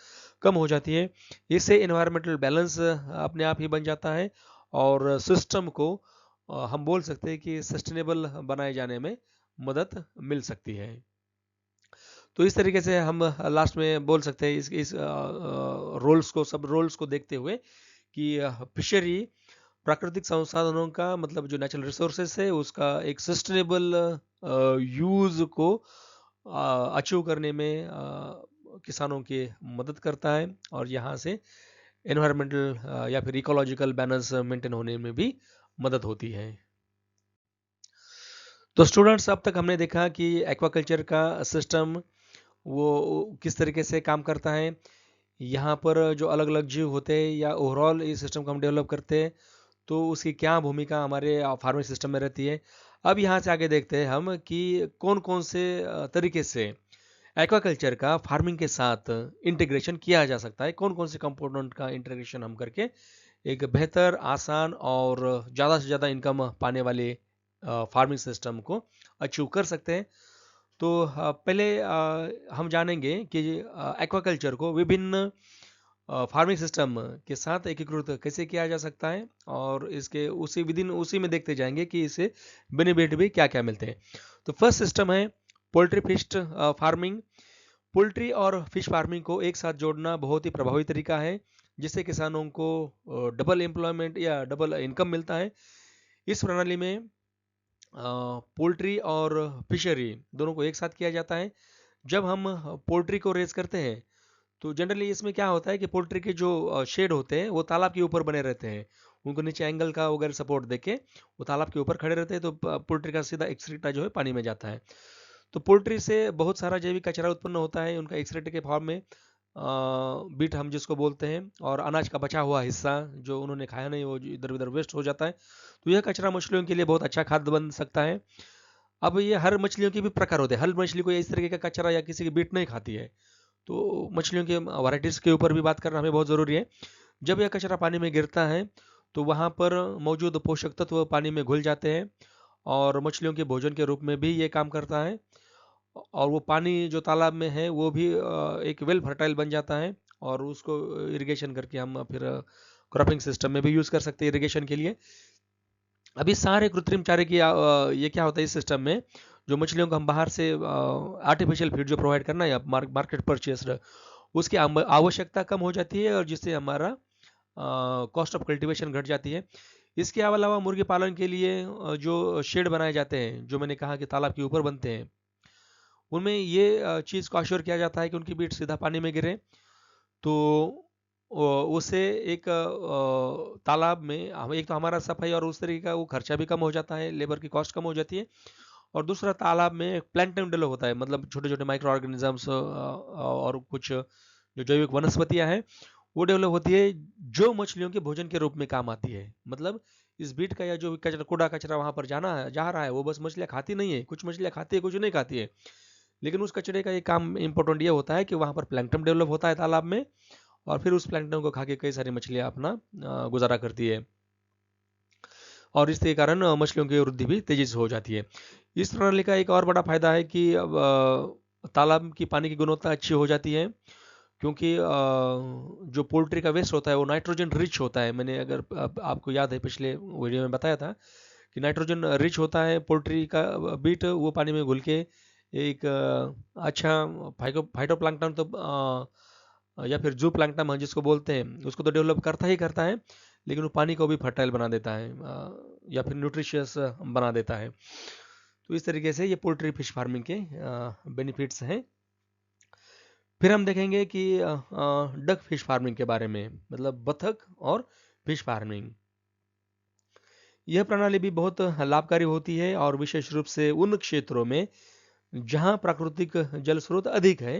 कम हो जाती है। इससे एनवायरमेंटल बैलेंस अपने आप ही बन जाता है, और सिस्टम को हम बोल सकते हैं कि सस्टेनेबल बनाए जाने में मदद मिल सकती है। तो इस तरीके से हम लास्ट में बोल सकते हैं इस रोल्स को, सब रोल्स को देखते हुए कि फिशरी प्राकृतिक संसाधनों का मतलब जो नेचुरल रिसोर्सेस है उसका एक सस्टेनेबल यूज को अचीव करने में किसानों की मदद करता है, और यहाँ से एनवायरमेंटल या फिर इकोलॉजिकल बैलेंस मेंटेन होने में भी मदद होती है। तो स्टूडेंट्स, अब तक हमने देखा कि एक्वाकल्चर का सिस्टम वो किस तरीके से काम करता है। यहाँ पर जो अलग अलग जीव होते हैं या ओवरऑल इस सिस्टम को हम डेवलप करते हैं, तो उसकी क्या भूमिका हमारे फार्मिंग सिस्टम में रहती है। अब यहाँ से आगे देखते हैं हम कि कौन कौन से तरीके से एक्वाकल्चर का फार्मिंग के साथ इंटीग्रेशन किया जा सकता है, कौन कौन से कंपोनेंट का इंटीग्रेशन हम करके एक बेहतर, आसान और ज़्यादा से ज़्यादा इनकम पाने वाले फार्मिंग सिस्टम को अचीव कर सकते हैं। तो पहले हम जानेंगे कि एक्वाकल्चर को विभिन्न फार्मिंग सिस्टम के साथ एकीकृत कैसे किया जा सकता है, और इसके उसी में देखते जाएंगे कि इससे बेनिफिट भी क्या क्या मिलते हैं। तो फर्स्ट सिस्टम है पोल्ट्री फिश फार्मिंग। पोल्ट्री और फिश फार्मिंग को एक साथ जोड़ना बहुत ही प्रभावी तरीका है, जिससे किसानों को डबल एम्प्लॉयमेंट या डबल इनकम मिलता है। इस प्रणाली में पोल्ट्री और फिशरी दोनों को एक साथ किया जाता है। जब हम पोल्ट्री को रेज करते हैं तो जनरली इसमें क्या होता है कि पोल्ट्री के जो शेड होते हैं वो तालाब के ऊपर बने रहते हैं, उनको नीचे एंगल का वगैरह सपोर्ट देके वो तालाब के ऊपर खड़े रहते हैं, तो पोल्ट्री का सीधा एक्सक्रीटा जो है पानी में जाता है। तो पोल्ट्री से बहुत सारा जैविक कचरा उत्पन्न होता है उनका एक्सक्रीट के फॉर्म में, बीट हम जिसको बोलते हैं, और अनाज का बचा हुआ हिस्सा जो उन्होंने खाया नहीं वो इधर उधर वेस्ट हो जाता है। तो यह कचरा मछलियों के लिए बहुत अच्छा खाद्य बन सकता है। अब ये हर मछलियों के भी प्रकार होते हैं, हर मछली को इस तरीके का कचरा या किसी की बीट नहीं खाती है। तो मछलियों के वैरायटीज़ के ऊपर भी बात करना हमें बहुत ज़रूरी है। जब यह कचरा पानी में गिरता है तो वहाँ पर मौजूद पोषक तत्व पानी में घुल जाते हैं और मछलियों के भोजन के रूप में भी ये काम करता है। और वो पानी जो तालाब में है वो भी एक वेल फर्टाइल बन जाता है और उसको इरिगेशन करके हम फिर क्रॉपिंग सिस्टम में भी यूज़ कर सकते हैं इरिगेशन के लिए। अभी सारे कृत्रिम चारे की ये क्या होता है इस सिस्टम में, जो मछलियों को हम बाहर से आर्टिफिशियल फीड जो प्रोवाइड करना है या मार्केट परचेस्ड, उसकी आवश्यकता कम हो जाती है और जिससे हमारा कॉस्ट ऑफ कल्टीवेशन घट जाती है। इसके अलावा मुर्गी पालन के लिए जो शेड बनाए जाते हैं, जो मैंने कहा कि तालाब के ऊपर बनते हैं, उनमें ये चीज़ को अश्योर किया जाता है कि उनकी बीट सीधा पानी में गिरे। तो उससे एक तालाब में हम एक तो हमारा सफाई और उस तरीके का वो खर्चा भी कम हो जाता है, लेबर की कॉस्ट कम हो जाती है। और दूसरा, तालाब में प्लैंकटन डेवलप होता है, मतलब छोटे छोटे माइक्रो ऑर्गेनिजम्स और कुछ जो जैविक वनस्पतियां हैं वो डेवलप होती है, जो मछलियों के भोजन के रूप में काम आती है। मतलब इस बीट का या जो कचरा, कूड़ा कचरा वहां पर जा रहा है, वो बस मछलियां खाती नहीं है, कुछ मछलियां खाती है कुछ नहीं खाती है, लेकिन उस कचरे का ये काम इम्पोर्टेंट ये होता है कि वहां पर प्लैंकटन डेवलप होता है तालाब में, और फिर उस प्लैंकटन को खा के कई सारी मछलियां अपना गुजारा करती है, और इसके कारण मछलियों की वृद्धि भी तेजी से हो जाती है। इस प्रणाली का एक और बड़ा फायदा है कि तालाब की पानी की गुणवत्ता अच्छी हो जाती है, क्योंकि जो पोल्ट्री का वेस्ट होता है वो नाइट्रोजन रिच होता है। मैंने अगर आपको याद है पिछले वीडियो में बताया था कि नाइट्रोजन रिच होता है पोल्ट्री का बीट, वो पानी में घुल के एक अच्छा फाइटोप्लैंक्टन तो या फिर जू प्लैंक्टन हम जिसको बोलते हैं उसको तो डेवलप करता ही करता है, लेकिन वो पानी को भी फर्टाइल बना देता है या फिर न्यूट्रिशियस बना देता है। तो इस तरीके से ये पोल्ट्री फिश फार्मिंग के बेनिफिट्स हैं। फिर हम देखेंगे कि डक फिश फार्मिंग के बारे में, मतलब बतख और फिश फार्मिंग। यह प्रणाली भी बहुत लाभकारी होती है और विशेष रूप से उन क्षेत्रों में जहां प्राकृतिक जल स्रोत अधिक है।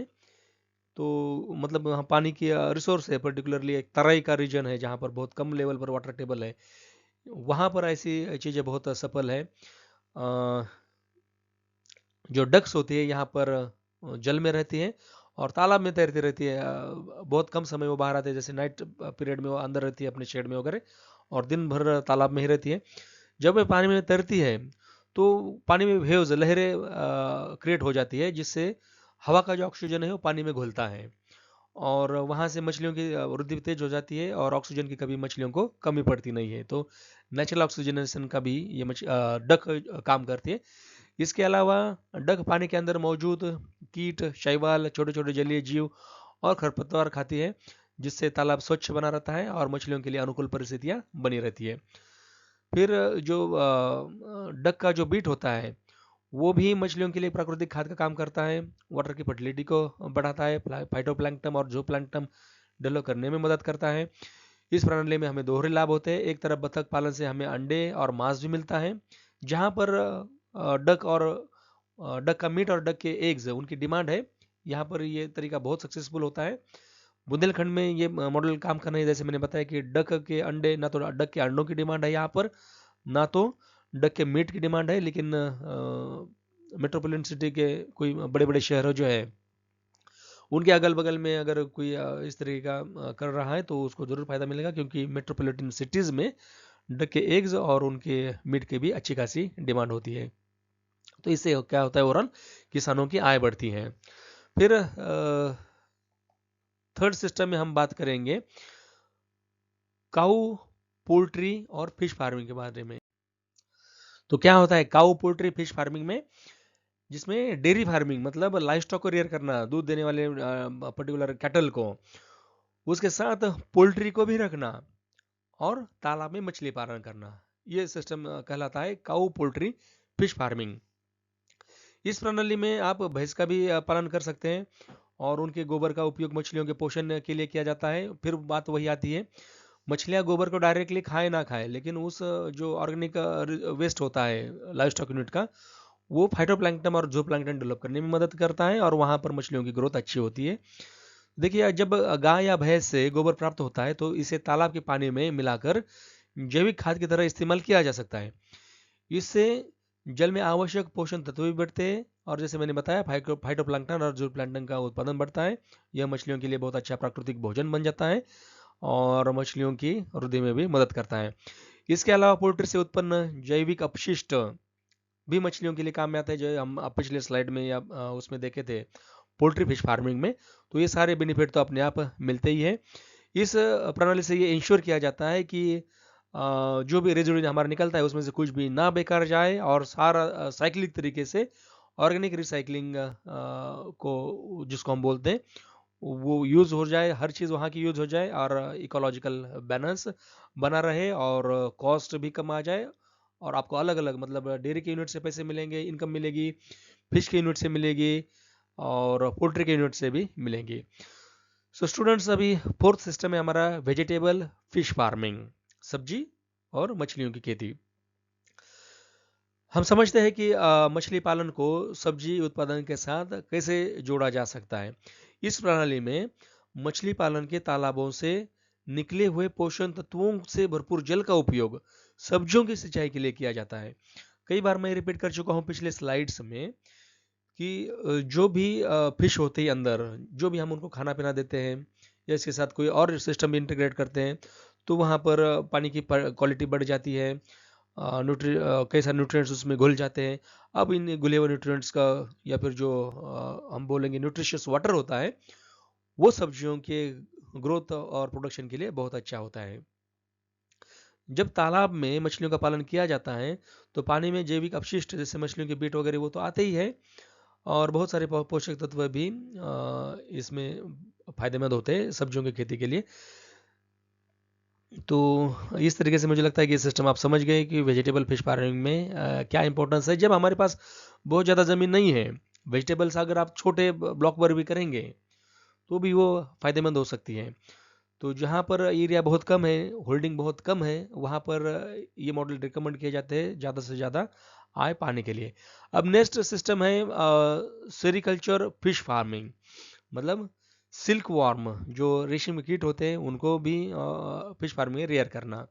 तो मतलब वहाँ पानी की रिसोर्स है, पर्टिकुलरली एक तराई का रीजन है जहाँ पर बहुत कम लेवल पर वाटर टेबल है, वहाँ पर ऐसी चीज़ें बहुत सफल है। जो डक्स होती है यहाँ पर जल में रहती है और तालाब में तैरती रहती है। बहुत कम समय वो बाहर आते हैं, जैसे नाइट पीरियड में वो अंदर रहती है अपने शेड में वगैरह, और दिन भर तालाब में ही रहती है। जब वो पानी में तैरती है तो पानी में वेव्स, लहरें क्रिएट हो जाती है, जिससे हवा का जो ऑक्सीजन है वो पानी में घुलता है और वहाँ से मछलियों की वृद्धि तेज हो जाती है और ऑक्सीजन की कभी मछलियों को कमी पड़ती नहीं है। तो नेचुरल ऑक्सीजनेशन का भी ये डक काम करती है। इसके अलावा डक पानी के अंदर मौजूद कीट, शैवाल, छोटे छोटे जलीय जीव और खरपतवार खाती है, जिससे तालाब स्वच्छ बना रहता है और मछलियों के लिए अनुकूल परिस्थितियाँ बनी रहती है। फिर जो डक का जो बीट होता है वो भी मछलियों के लिए प्राकृतिक खाद का काम करता है, वाटर की फर्टिलिटी को बढ़ाता है, फाइटोप्लैंक्टन और जूप्लैंक्टन डेवलप करने में मदद करता है। इस प्रणाली में हमें दोहरे लाभ होते हैं। एक तरफ बतख पालन से हमें अंडे और मांस भी मिलता है, जहाँ पर डक का मीट और डक के एग्स उनकी डिमांड है। यहाँ पर ये तरीका बहुत सक्सेसफुल होता है। बुंदेलखंड में ये मॉडल काम करना है, जैसे मैंने बताया कि डक के अंडे, ना तो डक के अंडों की डिमांड है यहाँ पर, ना तो डक के मीट की डिमांड है, लेकिन मेट्रोपॉलिटन सिटी के कोई बड़े बड़े शहरों जो है उनके अगल बगल में अगर कोई इस तरीके का कर रहा है तो उसको ज़रूर फायदा मिलेगा, क्योंकि मेट्रोपॉलिटन सिटीज़ में डक के एग्स और उनके मीट की भी अच्छी खासी डिमांड होती है। तो इससे क्या होता है, ओवरऑल किसानों की आय बढ़ती है। फिर थर्ड सिस्टम में हम बात करेंगे काऊ, पोल्ट्री और फिश फार्मिंग के बारे में। तो क्या होता है काऊ, पोल्ट्री, फिश फार्मिंग में, जिसमें डेयरी फार्मिंग मतलब लाइव स्टॉक को रियर करना, दूध देने वाले पर्टिकुलर कैटल को, उसके साथ पोल्ट्री को भी रखना और तालाब में मछली पालन करना, ये सिस्टम कहलाता है काऊ, पोल्ट्री, फिश फार्मिंग। इस प्रणाली में आप भैंस का भी पालन कर सकते हैं और उनके गोबर का उपयोग मछलियों के पोषण के लिए किया जाता है। फिर बात वही आती है, मछलियाँ गोबर को डायरेक्टली खाए ना खाए, लेकिन उस जो ऑर्गेनिक वेस्ट होता है लाइव स्टॉक यूनिट का, वो फाइटोप्लैंक्टन और जूप्लैंक्टन डेवलप करने में मदद करता है और वहाँ पर मछलियों की ग्रोथ अच्छी होती है। देखिए, जब गाय या भैंस से गोबर प्राप्त होता है तो इसे तालाब के पानी में मिलाकर जैविक खाद की तरह इस्तेमाल किया जा सकता है। इससे जल में आवश्यक पोषण तत्व भी बढ़ते हैं और जैसे मैंने बताया फाइटोप्लैंक्टन और जूप्लैंक्टन का उत्पादन बढ़ता है। यह मछलियों के लिए बहुत अच्छा प्राकृतिक भोजन बन जाता है और मछलियों की वृद्धि में भी मदद करता है। इसके अलावा पोल्ट्री से उत्पन्न जैविक अपशिष्ट भी मछलियों के लिए काम में आता है, जो हम पिछले स्लाइड में या उसमें देखे थे पोल्ट्री फिश फार्मिंग में। तो ये सारे बेनिफिट तो अपने आप मिलते ही है। इस प्रणाली से ये इंश्योर किया जाता है कि जो भी रेजिडुअल हमारा निकलता है उसमें से कुछ भी ना बेकार जाए और सारा साइक्लिक तरीके से ऑर्गेनिक रिसाइकलिंग को जिसको हम बोलते हैं वो यूज़ हो जाए, हर चीज़ वहाँ की यूज़ हो जाए और इकोलॉजिकल बैलेंस बना रहे और कॉस्ट भी कम आ जाए और आपको अलग अलग मतलब डेयरी के यूनिट से पैसे मिलेंगे, इनकम मिलेगी, फिश के यूनिट से मिलेगी और पोल्ट्री के यूनिट से भी मिलेंगी। सो स्टूडेंट्स, अभी फोर्थ सिस्टम है हमारा वेजिटेबल फिश फार्मिंग, सब्जी और मछलियों की खेती। हम समझते हैं कि मछली पालन को सब्जी उत्पादन के साथ कैसे जोड़ा जा सकता है। इस प्रणाली में मछली पालन के तालाबों से निकले हुए पोषण तत्वों से भरपूर जल का उपयोग सब्जियों की सिंचाई के लिए किया जाता है। कई बार मैं रिपीट कर चुका हूँ पिछले स्लाइड्स में कि जो भी फिश होते हैं अंदर, जो भी हम उनको खाना पीना देते हैं या इसके साथ कोई और सिस्टम भी इंटीग्रेट करते हैं तो वहाँ पर पानी की क्वालिटी बढ़ जाती है, कई सारे न्यूट्रिएंट्स उसमें घुल जाते हैं। अब इन घुले हुए न्यूट्रिएंट्स का या फिर जो हम बोलेंगे न्यूट्रिशियस वाटर होता है वो सब्जियों के ग्रोथ और प्रोडक्शन के लिए बहुत अच्छा होता है। जब तालाब में मछलियों का पालन किया जाता है तो पानी में जैविक अपशिष्ट जैसे मछलियों के बीट वगैरह वो तो आते ही है और बहुत सारे पोषक तत्व भी इसमें फायदेमंद होते हैं सब्जियों की खेती के लिए। तो इस तरीके से मुझे लगता है कि सिस्टम आप समझ गए कि वेजिटेबल फिश फार्मिंग में क्या इंपॉर्टेंस है। जब हमारे पास बहुत ज़्यादा ज़मीन नहीं है, वेजिटेबल्स अगर आप छोटे ब्लॉक पर भी करेंगे तो भी वो फायदेमंद हो सकती है। तो जहाँ पर एरिया बहुत कम है, होल्डिंग बहुत कम है, वहाँ पर ये मॉडल रिकमेंड किए जाते हैं ज़्यादा से ज़्यादा आय पाने के लिए। अब नेक्स्ट सिस्टम है सेरिकल्चर फिश फार्मिंग, मतलब सिल्क वार्म जो रेशम कीट होते हैं उनको भी फिश फार्मिंग में रेयर करना।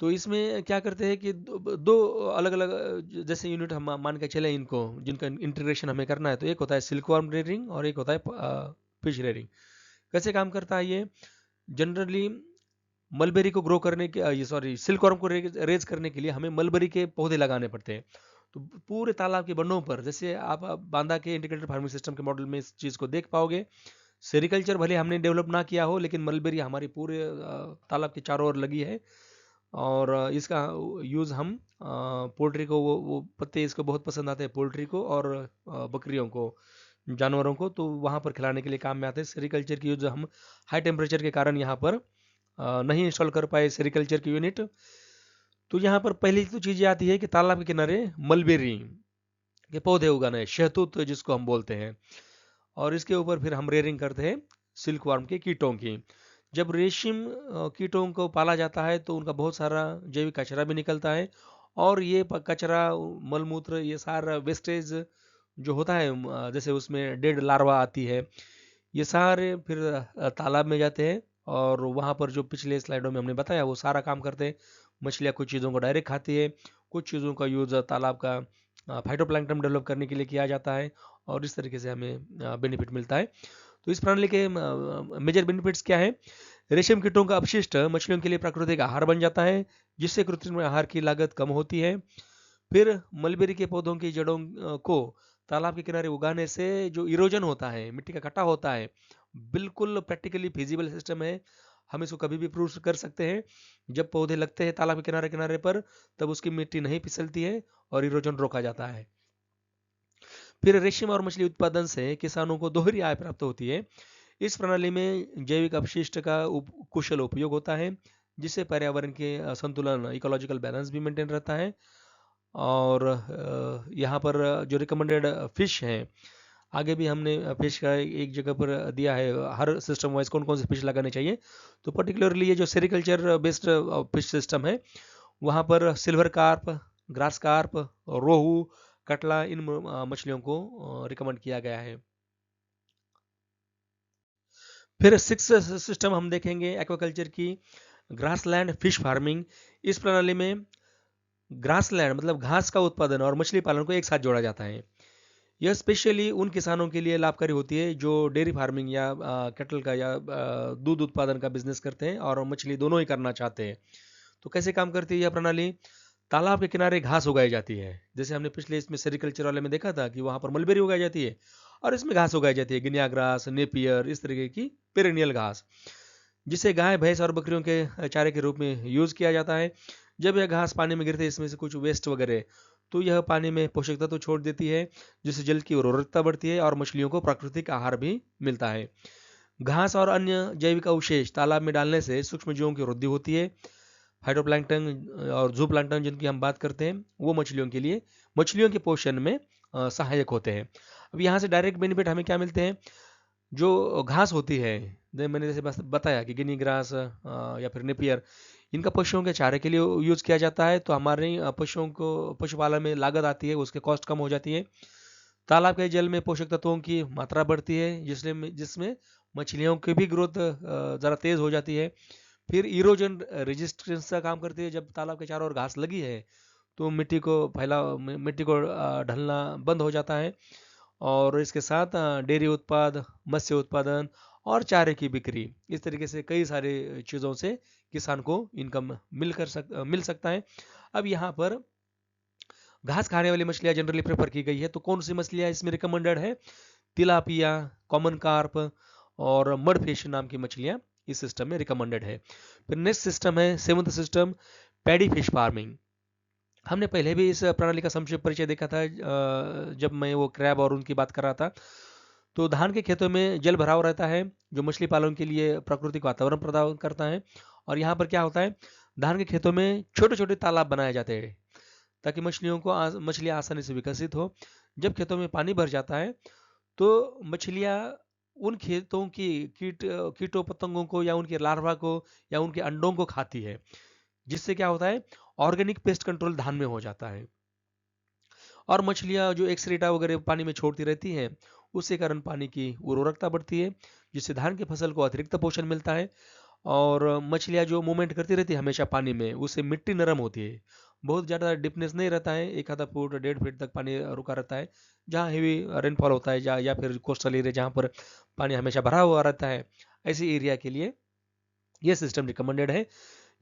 तो इसमें क्या करते हैं कि दो अलग अलग जैसे यूनिट हम मान के चले इनको जिनका इंटीग्रेशन हमें करना है। तो एक होता है सिल्क वार्म रेयरिंग और एक होता है फिश रेयरिंग। कैसे काम करता है ये? जनरली मलबेरी को ग्रो करने के ये सॉरी सिल्क वर्म को रेज करने के लिए हमें मलबेरी के पौधे लगाने पड़ते हैं। तो पूरे तालाब के बंडों पर जैसे आप बांदा के इंटीग्रेटेड फार्मिंग सिस्टम के मॉडल में इस चीज़ को देख पाओगे। सेरिकल्चर भले हमने डेवलप ना किया हो लेकिन मलबेरी हमारी पूरे तालाब के चारों ओर लगी है और इसका यूज़ हम पोल्ट्री को वो पत्ते इसको बहुत पसंद आते हैं पोल्ट्री को और बकरियों को, जानवरों को, तो वहाँ पर खिलाने के लिए काम में आते हैं। सेरिकल्चर की यूज़ हम हाई टेम्परेचर के कारण यहाँ पर नहीं इंस्टॉल कर पाए सेरिकल्चर की यूनिट। तो यहाँ पर पहली तो चीज़ आती है कि तालाब के किनारे मलबेरी के पौधे उगाना है, शहतूत जिसको हम बोलते हैं, और इसके ऊपर फिर हम रेयरिंग करते हैं सिल्क वार्म के कीटों की। जब रेशम कीटों को पाला जाता है तो उनका बहुत सारा जैविक कचरा भी निकलता है और ये कचरा मलमूत्र ये सारा वेस्टेज जो होता है जैसे उसमें डेड लार्वा आती है, ये सारे फिर तालाब में जाते हैं और वहाँ पर जो पिछले स्लाइडों में हमने बताया वो सारा काम करते हैं। मछलियाँ कुछ चीज़ों को डायरेक्ट खाती है, कुछ चीज़ों का यूज़ तालाब का फाइटोप्लैंक्टन डेवलप करने के लिए किया जाता है और इस तरीके से हमें बेनिफिट मिलता है। तो इस प्रणाली के मेजर बेनिफिट्स क्या है? रेशम कीटों का अपशिष्ट मछलियों के लिए प्राकृतिक आहार बन जाता है जिससे कृत्रिम आहार की लागत कम होती है। फिर मलबेरी के पौधों की जड़ों को तालाब के किनारे उगाने से जो इरोजन होता है, मिट्टी का कटा होता है, बिल्कुल प्रैक्टिकली फिजिबल सिस्टम है। हम इसको कभी भी प्रूव कर सकते हैं। जब पौधे लगते हैं तालाब के किनारे किनारे पर तब उसकी मिट्टी नहीं फिसलती है और इरोजन रोका जाता है। फिर रेशम और मछली उत्पादन से किसानों को दोहरी आय प्राप्त होती है। इस प्रणाली में जैविक अपशिष्ट का कुशल उपयोग होता है जिससे पर्यावरण के संतुलन इकोलॉजिकल बैलेंस भी मेंटेन रहता है। और यहाँ पर जो रिकमेंडेड फिश हैं, आगे भी हमने फिश का एक जगह पर दिया है हर सिस्टम वाइज कौन कौन से फिश लगाने चाहिए। तो पर्टिकुलरली ये जो सेरिकल्चर बेस्ड फिश सिस्टम है वहाँ पर silver carp, grass carp, rohu, कटला इन मछलियों को रिकमेंड किया गया है। फिर सिक्स सिस्टम हम देखेंगे एक्वाकल्चर की, ग्रासलैंड फिश फार्मिंग। इस प्रणाली में ग्रासलैंड मतलब घास का उत्पादन और मछली पालन को एक साथ जोड़ा जाता है। यह स्पेशली उन किसानों के लिए लाभकारी होती है जो डेयरी फार्मिंग या कैटल का या दूध उत्पादन का बिजनेस करते हैं और मछली दोनों ही करना चाहते हैं। तो कैसे काम करती है यह प्रणाली? तालाब के किनारे घास उगाई जाती है, जैसे हमने पिछले इसमें सेरिकल्चर वाले में देखा था कि वहाँ पर मलबेरी उगाई जाती है और इसमें घास उगाई जाती है, गिनिया ग्रास, नेपियर, इस तरीके की पेरेनियल घास, जिसे गाय भैंस और बकरियों के चारे के रूप में यूज़ किया जाता है। जब यह घास पानी में गिरती है, इसमें से कुछ वेस्ट वगैरह, तो यह पानी में पोषक तत्व छोड़ देती है, जिससे जल की उर्वरकता बढ़ती है और मछलियों को प्राकृतिक आहार भी मिलता है। घास और अन्य जैविक अवशेष तालाब में डालने से सूक्ष्म जीवों की वृद्धि होती है। फाइटोप्लैंक्टन और जूप्लैंक्टन जिनकी हम बात करते हैं, वो मछलियों के पोषण में सहायक होते हैं। अब यहाँ से डायरेक्ट बेनिफिट हमें क्या मिलते हैं? जो घास होती है, मैंने जैसे बताया कि गिनी ग्रास या फिर नेपियर, इनका पशुओं के चारे के लिए यूज़ किया जाता है, तो हमारे पशुओं को पशुपालन में लागत आती है, उसके कॉस्ट कम हो जाती है। तालाब के जल में पोषक तत्वों की मात्रा बढ़ती है, जिसमें मछलियों की भी ग्रोथ ज़रा तेज़ हो जाती है। फिर इरोजन रेजिस्टेंस का काम करती है। जब तालाब के चारों ओर घास लगी है तो मिट्टी को ढलना बंद हो जाता है और इसके साथ डेयरी उत्पाद, मत्स्य उत्पादन और चारे की बिक्री, इस तरीके से कई सारी चीज़ों से किसान को इनकम मिल सकता है। अब यहाँ पर घास खाने वाली मछलियाँ जनरली प्रेफर की गई है, तो कौन सी मछलियाँ इसमें रिकमेंडेड है? तिलापिया, कॉमन कार्प और मड फिश नाम की मछलियाँ इस सिस्टम में रिकमेंडेड है। फिर नेक्स्ट सिस्टम है seventh system, paddy fish farming. हमने पहले भी इस प्रणाली का संक्षिप्त परिचय देखा था जब मैं वो क्रैब और उनकी बात कर रहा था। तो धान के खेतों में जल भराव रहता है, जो मछली पालन के लिए प्राकृतिक वातावरण प्रदान करता है। और यहाँ पर क्या होता है, धान के खेतों में छोटे छोटे तालाब बनाए जाते हैं ताकि मछलियाँ आसानी से विकसित हो। जब खेतों में पानी भर जाता है तो मछलियाँ उन खेतों की कीटों पतंगों को या उनके लार्वा को या उनके अंडों को खाती है, जिससे क्या होता है, ऑर्गेनिक पेस्ट कंट्रोल धान में हो जाता है। और मछलियाँ जो एक्सरेटा वगैरह पानी में छोड़ती रहती हैं, उसके कारण पानी की उर्वरकता बढ़ती है, जिससे धान की फसल को अतिरिक्त पोषण मिलता है। और मछलियाँ जो मूवमेंट करती रहती है हमेशा पानी में, उससे मिट्टी नरम होती है, बहुत ज़्यादा डिपनेस नहीं रहता है, 1 आधा फुट 1.5 फीट तक पानी रुका रहता है जहाँ हेवी रेनफॉल होता है, या फिर कोस्टल एरिया जहाँ पर पानी हमेशा भरा हुआ रहता है, ऐसी एरिया के लिए ये सिस्टम रिकमेंडेड है,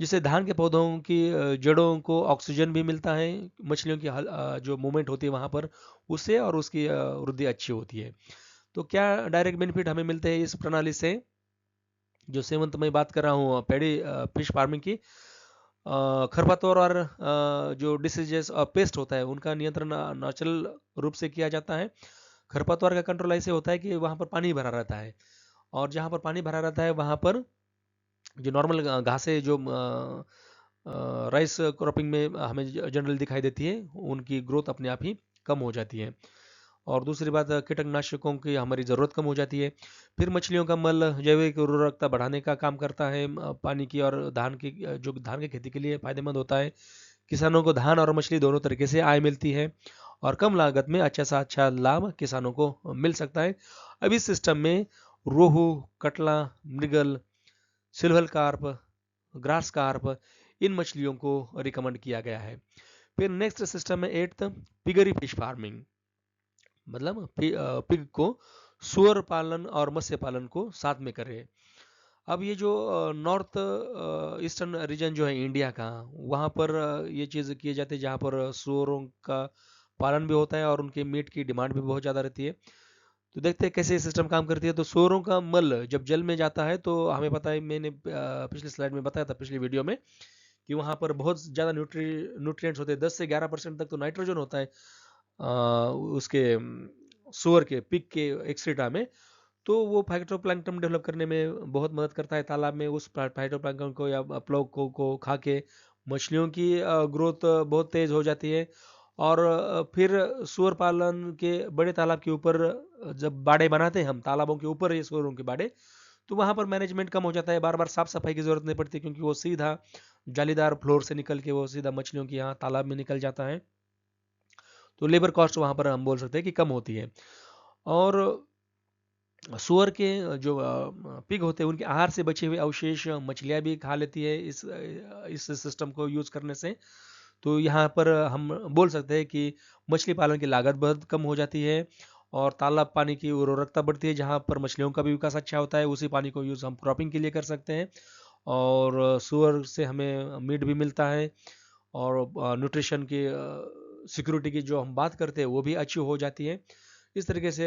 जिससे धान के पौधों की जड़ों को ऑक्सीजन भी मिलता है, मछलियों की जो मूवमेंट होती है वहाँ पर, उससे और उसकी वृद्धि अच्छी होती है। तो क्या डायरेक्ट बेनिफिट हमें मिलते हैं इस प्रणाली से? जो सेवंत मैं बात कर रहा हूँ पैडी फिश फार्मिंग की, खरपतवार और जो डिसीजेस और पेस्ट होता है उनका नियंत्रण नेचुरल रूप से किया जाता है। खरपतवार का कंट्रोल ऐसे होता है कि वहाँ पर पानी भरा रहता है, और जहाँ पर पानी भरा रहता है वहाँ पर जो नॉर्मल घासें जो राइस क्रॉपिंग में हमें जनरल दिखाई देती है, उनकी ग्रोथ अपने आप ही कम हो जाती है। और दूसरी बात, कीटनाशकों की हमारी ज़रूरत कम हो जाती है। फिर मछलियों का मल जैविक उर्वरकता बढ़ाने का काम करता है, पानी की और जो धान की खेती के लिए फायदेमंद होता है। किसानों को धान और मछली दोनों तरीके से आय मिलती है और कम लागत में अच्छा सा अच्छा लाभ किसानों को मिल सकता है। अब इस सिस्टम में rohu, catla, mrigal, silver carp, grass carp, इन मछलियों को रिकमेंड किया गया है। फिर नेक्स्ट सिस्टम है एट्थ, पिगरी फिश फार्मिंग, मतलब पिग को सुअर पालन और मत्स्य पालन को साथ में करे। अब ये जो नॉर्थ ईस्टर्न रीजन जो है इंडिया का, वहाँ पर ये चीज़ किए जाते हैं जहाँ पर सुअरों का पालन भी होता है और उनके मीट की डिमांड भी बहुत ज़्यादा रहती है। तो देखते हैं कैसे सिस्टम काम करती है। तो सुअरों का मल जब जल में जाता है तो हमें पता है, मैंने पिछली स्लाइड में बताया था, पिछली वीडियो में, कि वहाँ पर बहुत ज़्यादा न्यूट्रिएंट्स होते हैं, 10 से 11% तक तो नाइट्रोजन होता है उसके सुअर के पिग के एक्सक्रीटा में। तो वो फाइटोप्लैंक्टन डेवलप करने में बहुत मदद करता है तालाब में। उस फाइटोप्लैंक्टन को या प्लॉग को खा के मछलियों की ग्रोथ बहुत तेज़ हो जाती है। और फिर सुअर पालन के बड़े तालाब के ऊपर जब बाड़े बनाते हैं हम, तालाबों के ऊपर ये सुअरों के बाड़े, तो वहाँ पर मैनेजमेंट कम हो जाता है, बार बार साफ सफाई की जरूरत नहीं पड़ती, क्योंकि वो सीधा जालीदार फ्लोर से निकल के वो सीधा मछलियों की यहाँ तालाब में निकल जाता है। तो लेबर कॉस्ट वहाँ पर हम बोल सकते हैं कि कम होती है। और सुअर के जो पिग होते हैं उनके आहार से बचे हुए अवशेष मछलियाँ भी खा लेती है इस सिस्टम को यूज़ करने से। तो यहाँ पर हम बोल सकते हैं कि मछली पालन की लागत बहुत कम हो जाती है और तालाब पानी की उर्वरकता बढ़ती है। जहाँ पर मछलियों का भी विकास अच्छा होता है, उसी पानी को यूज़ हम क्रॉपिंग के लिए कर सकते हैं और सुअर से हमें मीट भी मिलता है और न्यूट्रिशन की सिक्योरिटी की जो हम बात करते हैं वो भी अच्छी हो जाती है। इस तरीके से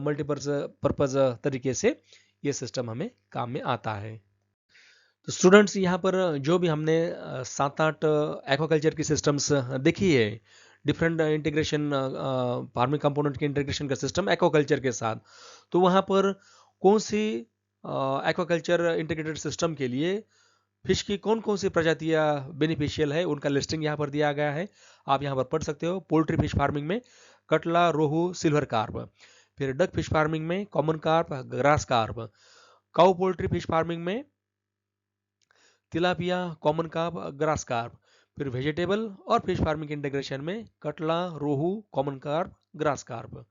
मल्टीपर्पज़ तरीके से ये सिस्टम हमें काम में आता है। तो स्टूडेंट्स यहाँ पर जो भी हमने 7-8 एक्वाकल्चर की सिस्टम्स देखी है, डिफरेंट इंटीग्रेशन फार्मिंग कंपोनेंट के इंटीग्रेशन का सिस्टम एक्वाकल्चर के साथ, तो वहाँ पर कौन सी एक्वाकल्चर इंटीग्रेटेड सिस्टम के लिए फिश की कौन कौन सी प्रजातियाँ बेनिफिशियल है उनका लिस्टिंग यहाँ पर दिया गया है। आप यहाँ पर पढ़ सकते हो। पोल्ट्री फिश फार्मिंग में कटला, रोहू, सिल्वर कार्प। फिर डक फिश फार्मिंग में common carp, grass carp. Cow poultry fish farming में tilapia, common carp, grass carp. फिर वेजिटेबल और फिश फार्मिंग इंटीग्रेशन में catla, rohu, common carp, grass carp.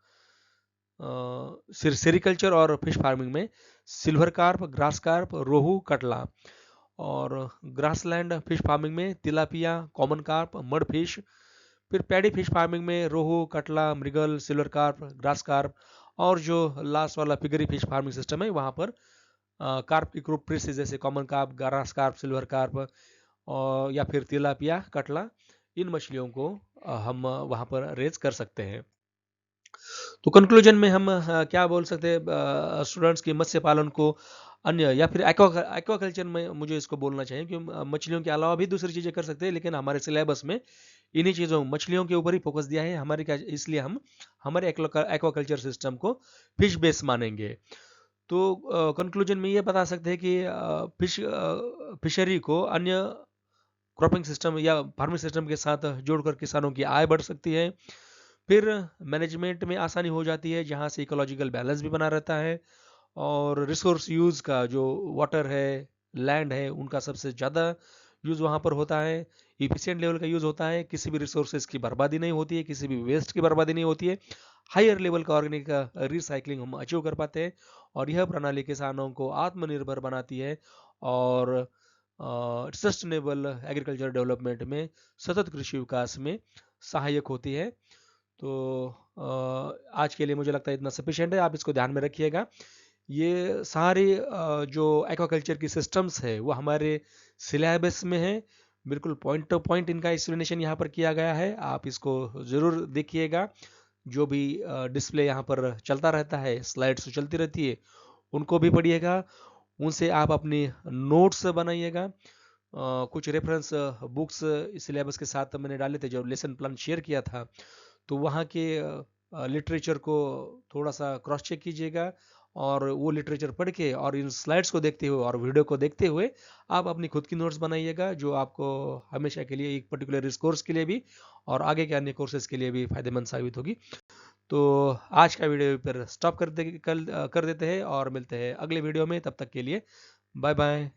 Sericulture और फिश फार्मिंग में silver carp, grass carp, rohu, catla. और grassland fish farming में tilapia, common carp, mud fish. फिर paddy fish farming में rohu, catla, mrigal, silver carp, grass carp. और जो लास्ट वाला फिगरी फिश फार्मिंग सिस्टम है वहाँ पर कार्प की ग्रुप फिश जैसे common carp, grass carp, silver carp और या फिर तिलापिया, कटला, इन मछलियों को हम वहाँ पर रेज कर सकते हैं। तो कंक्लूजन में हम क्या बोल सकते हैं स्टूडेंट्स की मत्स्य पालन को अन्य या फिर एक्वाकल्चर में मुझे इसको बोलना चाहिए कि मछलियों के अलावा भी दूसरी चीज़ें कर सकते हैं, लेकिन हमारे सिलेबस में इन्हीं चीज़ों मछलियों के ऊपर ही फोकस दिया है हमारे क्या, इसलिए हम हमारे एक्वाकल्चर सिस्टम को फिश बेस मानेंगे। तो कंक्लूजन में ये बता सकते हैं कि फिशरी को अन्य क्रॉपिंग सिस्टम या फार्मिंग सिस्टम के साथ जोड़कर किसानों की आय बढ़ सकती है। फिर मैनेजमेंट में आसानी हो जाती है जहाँ से इकोलॉजिकल बैलेंस भी बना रहता है और रिसोर्स यूज़ का जो वाटर है, लैंड है, उनका सबसे ज़्यादा यूज़ वहाँ पर होता है। इफिशिएंट लेवल का यूज़ होता है, किसी भी रिसोर्सेज की बर्बादी नहीं होती है, किसी भी वेस्ट की बर्बादी नहीं होती है। हायर लेवल का ऑर्गेनिक रिसाइकलिंग हम अचीव कर पाते हैं और यह प्रणाली किसानों को आत्मनिर्भर बनाती है और सस्टेनेबल एग्रीकल्चर डेवलपमेंट में, सतत कृषि विकास में सहायक होती है। तो आज के लिए मुझे लगता है इतना सफिशिएंट है, आप इसको ध्यान में रखिएगा। ये सारे जो एक्वाकल्चर की सिस्टम्स है वो हमारे सिलेबस में है, बिल्कुल पॉइंट टू पॉइंट इनका एक्सप्लेनेशन यहाँ पर किया गया है। आप इसको ज़रूर देखिएगा। जो भी डिस्प्ले यहाँ पर चलता रहता है, स्लाइड्स चलती रहती है, उनको भी पढ़िएगा, उनसे आप अपनी नोट्स बनाइएगा। कुछ रेफरेंस बुक्स सिलेबस के साथ मैंने डाले थे, जो लेसन प्लान शेयर किया था, तो वहाँ के लिटरेचर को थोड़ा सा क्रॉस चेक कीजिएगा और वो लिटरेचर पढ़ के और इन स्लाइड्स को देखते हुए और वीडियो को देखते हुए आप अपनी खुद की नोट्स बनाइएगा, जो आपको हमेशा के लिए एक पर्टिकुलर इस कोर्स के लिए भी और आगे के अन्य कोर्सेज के लिए भी फायदेमंद साबित होगी। तो आज का वीडियो पर स्टॉप कर देते हैं और मिलते हैं अगले वीडियो में। तब तक के लिए बाय बाय।